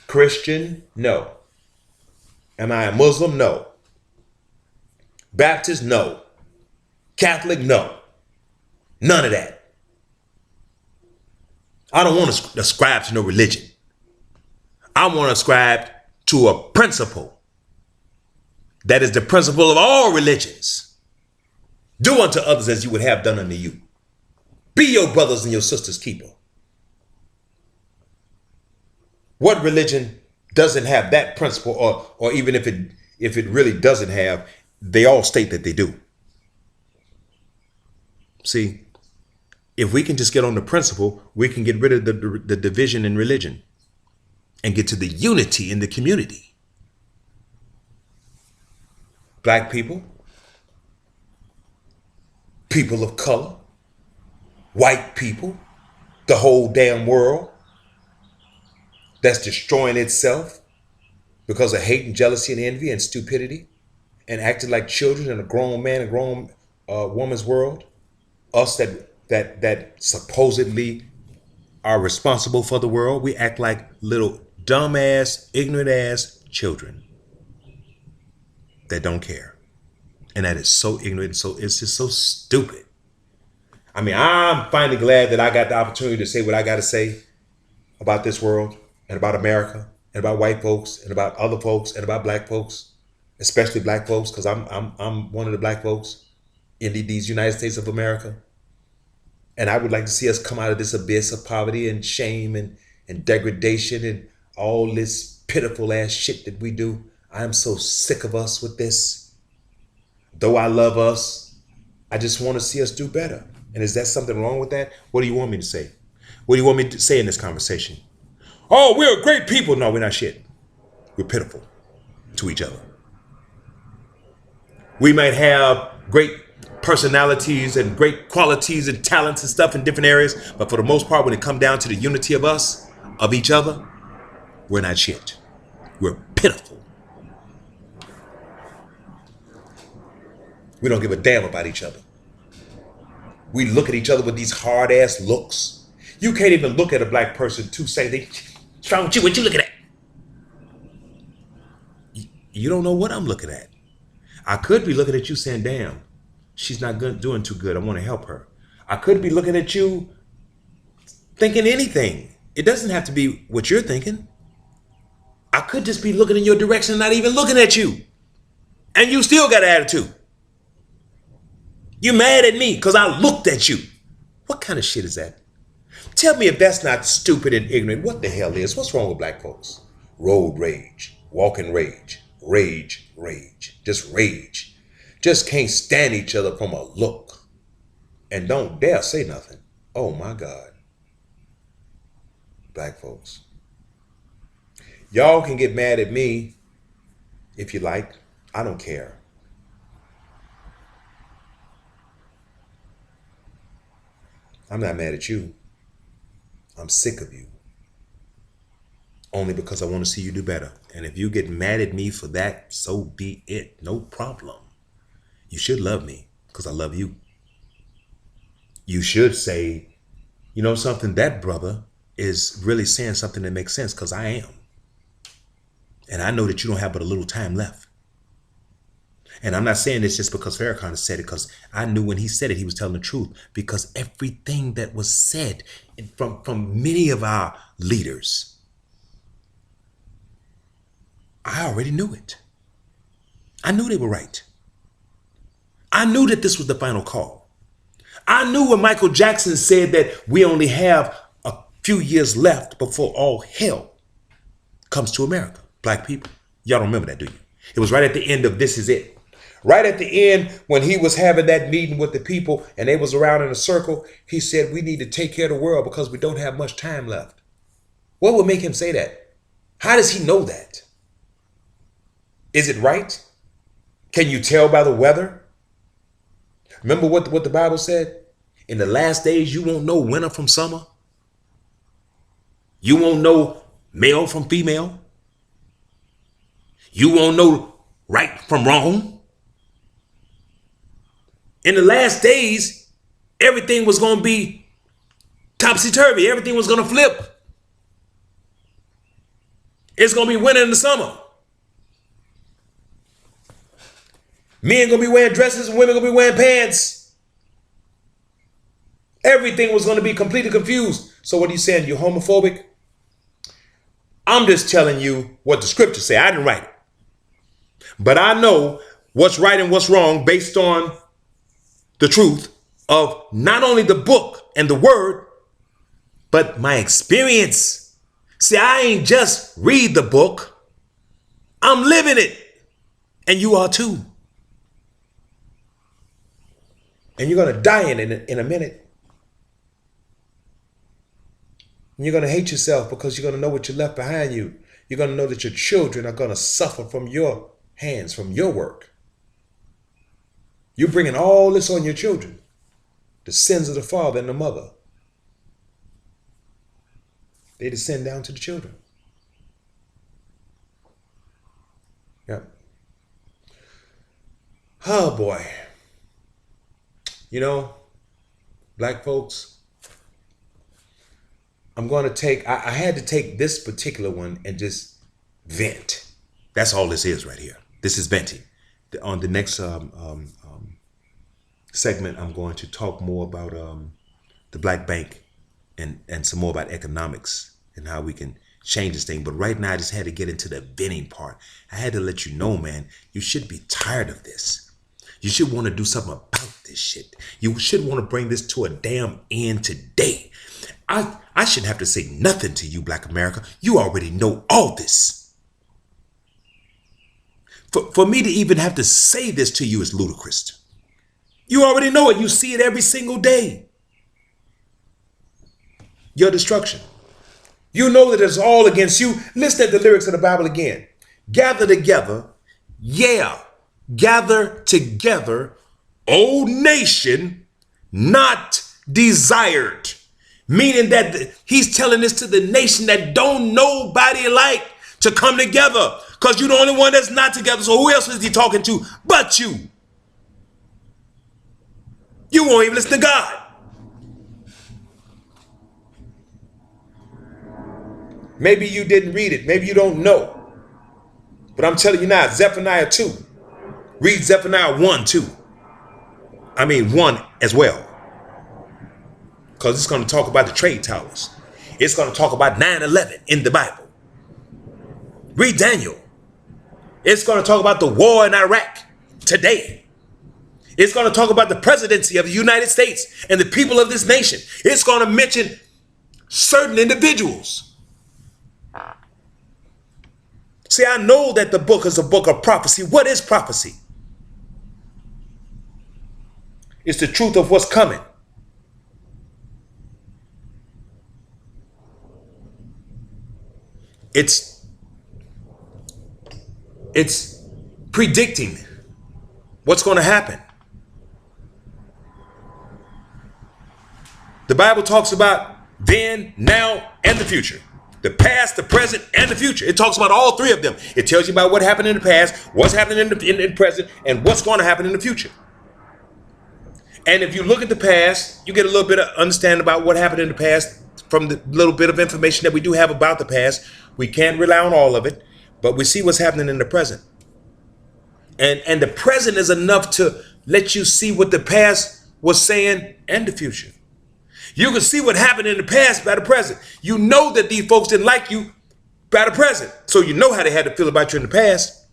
Christian? No. Am I a Muslim? No. Baptist? No. Catholic? No. None of that. I don't want to ascribe to no religion. I want to ascribe to a principle that is the principle of all religions. Do unto others as you would have done unto you. Be your brothers and your sisters' keeper. What religion doesn't have that principle, or even if it really doesn't have, they all state that they do. See, if we can just get on the principle, we can get rid of the division in religion and get to the unity in the community. Black people, people of color, white people, the whole damn world that's destroying itself because of hate and jealousy and envy and stupidity and acting like children in a grown man and grown woman's world. Us that supposedly are responsible for the world, we act like little dumbass, ignorant ass children that don't care. And that is so ignorant. So it's just so stupid. I mean, I'm finally glad that I got the opportunity to say what I got to say about this world and about America and about white folks and about other folks and about black folks, especially black folks, because I'm one of the black folks in these United States of America. And I would like to see us come out of this abyss of poverty and shame and degradation and all this pitiful ass shit that we do. I am so sick of us with this. Though I love us, I just want to see us do better. And is that something wrong with that? What do you want me to say? What do you want me to say in this conversation? Oh, we're great people. No, we're not shit. We're pitiful to each other. We might have great personalities and great qualities and talents and stuff in different areas, but for the most part, when it comes down to the unity of us, of each other, we're not shit. We're pitiful. We don't give a damn about each other. We look at each other with these hard ass looks. You can't even look at a black person to say, what's wrong with you? What you looking at? You don't know what I'm looking at. I could be looking at you saying, damn, she's not doing too good. I want to help her. I could be looking at you thinking anything. It doesn't have to be what you're thinking. I could just be looking in your direction and not even looking at you. And you still got an attitude. You mad at me because I looked at you. What kind of shit is that? Tell me if that's not stupid and ignorant. What the hell is? What's wrong with black folks? Road rage, walking rage, rage, just rage. Just can't stand each other from a look. And don't dare say nothing. Oh my God. Black folks. Y'all can get mad at me if you like. I don't care. I'm not mad at you. I'm sick of you. Only because I want to see you do better. And if you get mad at me for that, so be it. No problem. You should love me because I love you. You should say, you know something, that brother is really saying something that makes sense because I am. And I know that you don't have but a little time left. And I'm not saying this just because Farrakhan said it, because I knew when he said it, he was telling the truth. Because everything that was said from many of our leaders, I already knew it. I knew they were right. I knew that this was the final call. I knew when Michael Jackson said that we only have a few years left before all hell comes to America. Black people. Y'all don't remember that, do you? It was right at the end of This Is It. Right at the end, when he was having that meeting with the people and they was around in a circle, he said, we need to take care of the world because we don't have much time left. What would make him say that? How does he know that? Is it right? Can you tell by the weather? Remember what the Bible said? In the last days, you won't know winter from summer. You won't know male from female. You won't know right from wrong. In the last days, everything was going to be topsy-turvy. Everything was going to flip. It's going to be winter in the summer. Men going to be wearing dresses and women going to be wearing pants. Everything was going to be completely confused. So what are you saying? You're homophobic? I'm just telling you what the scriptures say. I didn't write it. But I know what's right and what's wrong based on the truth of not only the book and the word, but my experience. See, I ain't just read the book. I'm living it. And you are too. And you're going to die in a minute. And you're going to hate yourself because you're going to know what you left behind you. You're going to know that your children are going to suffer from your hands, from your work. You're bringing all this on your children. The sins of the father and the mother. They descend down to the children. Yep. Oh boy. You know, black folks, I'm going to take, I had to take this particular one and just vent. That's all this is right here. This is venting. On the next segment, I'm going to talk more about the Black Bank and some more about economics and how we can change this thing. But right now, I just had to get into the venting part. I had to let you know, man, you should be tired of this. You should want to do something about this shit. You should want to bring this to a damn end today. I shouldn't have to say nothing to you, Black America. You already know all this. For me to even have to say this to you is ludicrous. You already know it. You see it every single day. Your destruction. You know that it's all against you. Listen at the lyrics of the Bible again. Gather together. Yeah. Gather together. O nation not desired. Meaning that he's telling this to the nation that don't nobody like to come together. Because you're the only one that's not together. So who else is he talking to but you? You won't even listen to God. Maybe you didn't read it. Maybe you don't know. But I'm telling you now, Zephaniah 2. Read Zephaniah 1 too. I mean 1 as well. because it's going to talk about the trade towers. It's going to talk about 9/11 in the Bible. Read Daniel. It's going to talk about the war in Iraq today. It's going to talk about the presidency of the United States and the people of this nation. It's going to mention certain individuals. See, I know that the book is a book of prophecy. What is prophecy? It's the truth of what's coming. It's predicting what's going to happen. The Bible talks about then, now, and the future. The past, the present, and the future. It talks about all three of them. It tells you about what happened in the past, what's happening in the present, and what's going to happen in the future. And if you look at the past, you get a little bit of understanding about what happened in the past from the little bit of information that we do have about the past. We can't rely on all of it, but we see what's happening in the present. And the present is enough to let you see what the past was saying and the future. You can see what happened in the past by the present. You know that these folks didn't like you by the present. So you know how they had to feel about you in the past.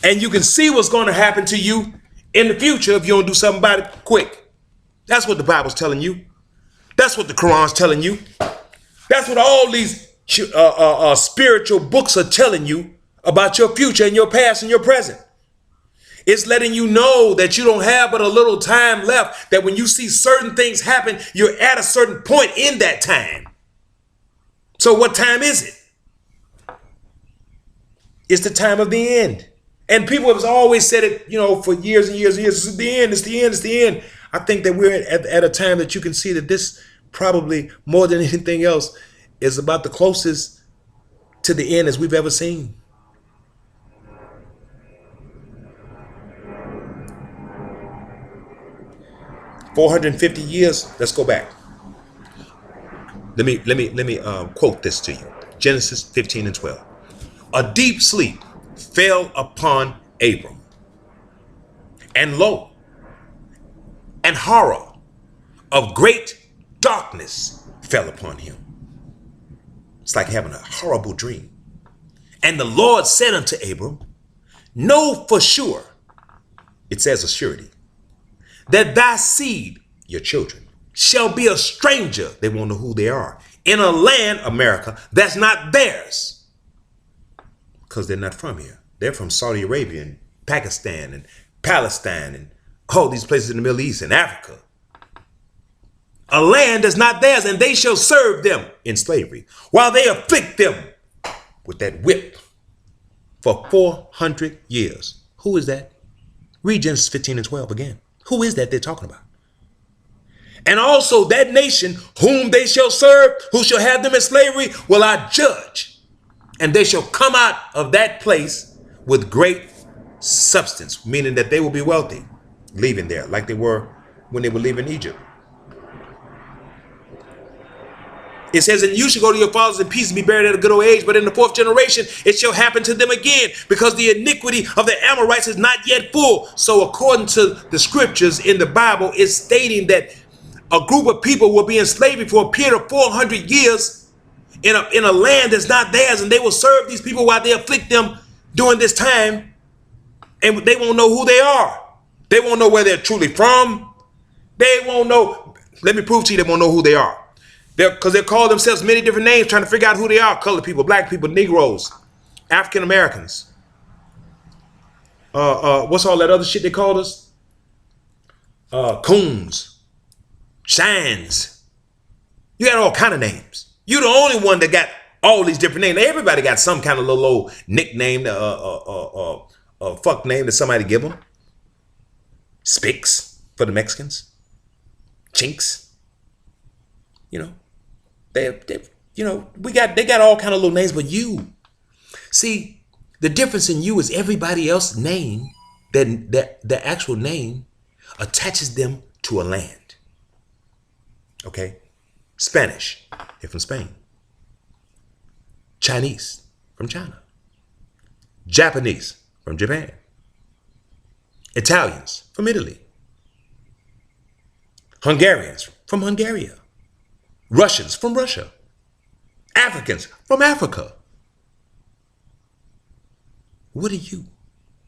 And you can see what's going to happen to you in the future if you don't do something about it quick. That's what the Bible's telling you. That's what the Quran's telling you. That's what all these spiritual books are telling you about your future and your past and your present. It's letting you know that you don't have but a little time left, that when you see certain things happen, you're at a certain point in that time. So what time is it? It's the time of the end. And people have always said it, for years and years and years. It's the end, it's the end, it's the end. I think that we're at a time that you can see that this probably more than anything else is about the closest to the end as we've ever seen. $450 years. Let's go back. Let me quote this to you. Genesis 15:12. A deep sleep fell upon Abram, and lo, and horror of great darkness fell upon him. It's like having a horrible dream. And the Lord said unto Abram, know for sure, it says a surety, that thy seed, your children, shall be a stranger, they won't know who they are, in a land, America, that's not theirs. Because they're not from here. They're from Saudi Arabia and Pakistan and Palestine and all these places in the Middle East and Africa. A land that's not theirs, and they shall serve them in slavery, while they afflict them with that whip for 400 years. Who is that? Read Genesis 15:12 again. Who is that they're talking about? And also that nation whom they shall serve, who shall have them in slavery, will I judge. And they shall come out of that place with great substance, meaning that they will be wealthy, leaving there like they were when they were leaving Egypt. It says, and you shall go to your fathers in peace and be buried at a good old age. But in the fourth generation, it shall happen to them again, because the iniquity of the Amorites is not yet full. So according to the scriptures in the Bible, it's stating that a group of people will be in slavery for a period of 400 years in a land that's not theirs. And they will serve these people while they afflict them during this time. And they won't know who they are. They won't know where they're truly from. They won't know. Let me prove to you they won't know who they are. Because they call themselves many different names, trying to figure out who they are. Colored people, black people, Negroes, African Americans. What's all that other shit they called us? Coons, Shines. You got all kind of names. You're the only one that got all these different names. Everybody got some kind of little old nickname, fuck name that somebody give them. Spicks for the Mexicans. Chinks. They got all kind of little names, but you see the difference in you is everybody else's name, that the actual name attaches them to a land. Okay. Spanish, they're from Spain. Chinese, from China. Japanese, from Japan. Italians, from Italy. Hungarians, from Hungary, Russians from Russia, Africans from Africa. What are you?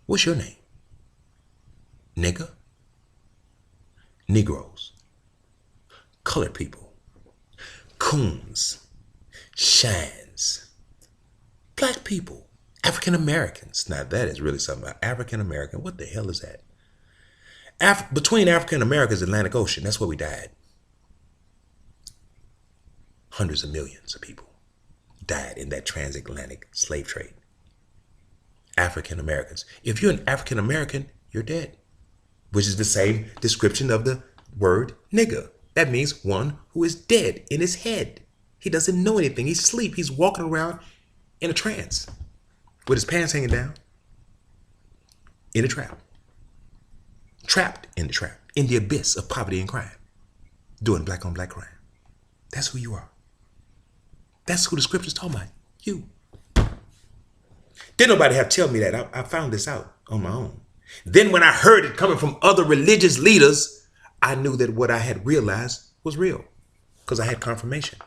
What's your name? Nigger? Negroes, colored people, coons, shines, black people, African Americans. Now that is really something. African American, what the hell is that? Between African Americans and Atlantic Ocean, that's where we died. Hundreds of millions of people died in that transatlantic slave trade. African Americans. If you're an African American, you're dead, which is the same description of the word nigger. That means one who is dead in his head. He doesn't know anything. He's asleep. He's walking around in a trance with his pants hanging down in a trap. Trapped in the trap, in the abyss of poverty and crime, doing black on black crime. That's who you are. That's who the scripture's talking about. You. Didn't nobody have to tell me that. I found this out on my own. Then when I heard it coming from other religious leaders, I knew that what I had realized was real because I had confirmation.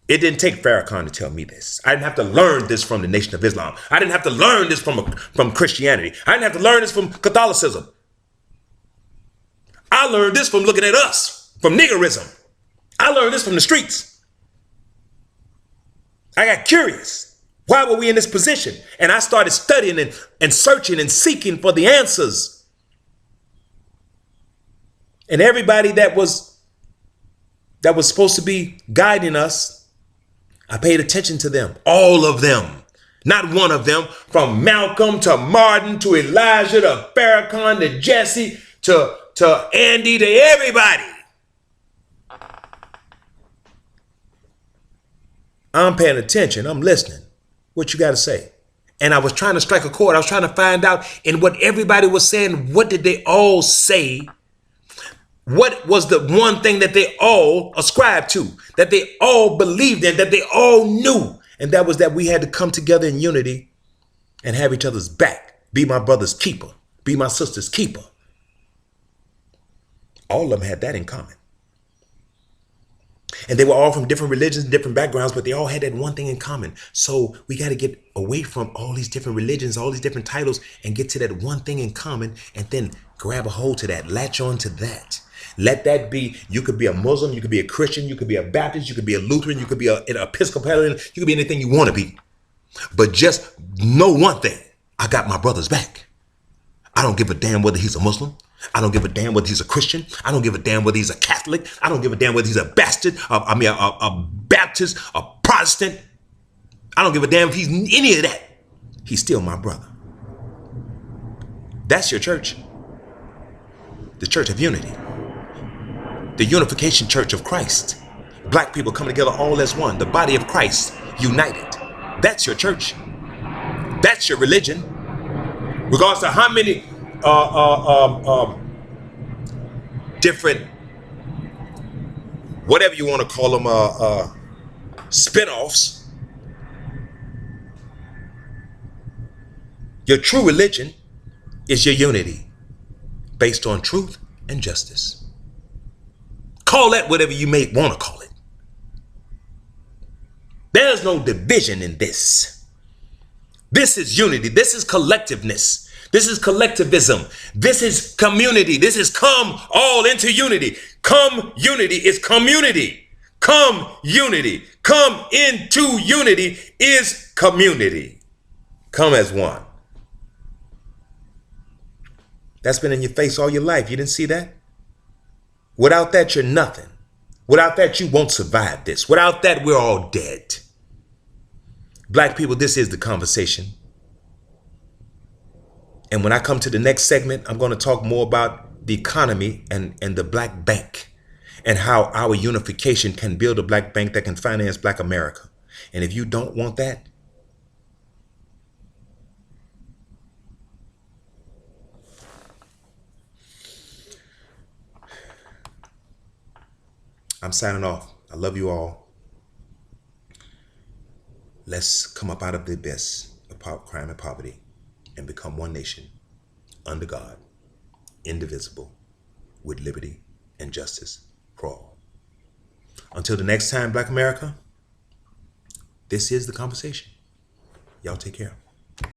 It didn't take Farrakhan to tell me this. I didn't have to learn this from the Nation of Islam. I didn't have to learn this from Christianity. I didn't have to learn this from Catholicism. I learned this from looking at us, from niggerism. I learned this from the streets. I got curious. Why were we in this position? And I started studying and searching and seeking for the answers. And everybody that was supposed to be guiding us, I paid attention to them, all of them, not one of them, from Malcolm to Martin to Elijah to Farrakhan to Jesse to Andy to everybody. I'm paying attention. I'm listening. What you got to say? And I was trying to strike a chord. I was trying to find out in what everybody was saying. What did they all say? What was the one thing that they all ascribed to, that they all believed in, that they all knew? And that was that we had to come together in unity and have each other's back. Be my brother's keeper. Be my sister's keeper. All of them had that in common. And they were all from different religions, different backgrounds, but they all had that one thing in common. So we got to get away from all these different religions, all these different titles, and get to that one thing in common, and then grab a hold to that, latch on to that. Let that be, you could be a Muslim, you could be a Christian, you could be a Baptist, you could be a Lutheran, you could be an Episcopalian, you could be anything you want to be. But just know one thing, I got my brother's back. I don't give a damn whether he's a Muslim. I don't give a damn whether he's a Christian. I don't give a damn whether he's a Catholic. I don't give a damn whether he's a bastard, a Baptist, a Protestant. I don't give a damn if he's any of that. He's still my brother. That's your church. The Church of Unity. The Unification Church of Christ. Black people coming together all as one. The body of Christ united. That's your church. That's your religion. Regardless of how many different, whatever you want to call them, spin-offs. Your true religion is your unity based on truth and justice. Call that whatever you may want to call it. There's no division in this. This is unity. This is collectiveness. This is collectivism. This is community. This is come all into unity. Come unity is community. Come unity. Come into unity is community. Come as one. That's been in your face all your life. You didn't see that? Without that, you're nothing. Without that, you won't survive this. Without that, we're all dead. Black people, this is the conversation. And when I come to the next segment, I'm going to talk more about the economy and the black bank and how our unification can build a black bank that can finance Black America. And if you don't want that, I'm signing off. I love you all. Let's come up out of the abyss of crime and poverty and become one nation under God, indivisible, with liberty and justice crawl. Until the next time, Black America, this is The Conversation. Y'all take care.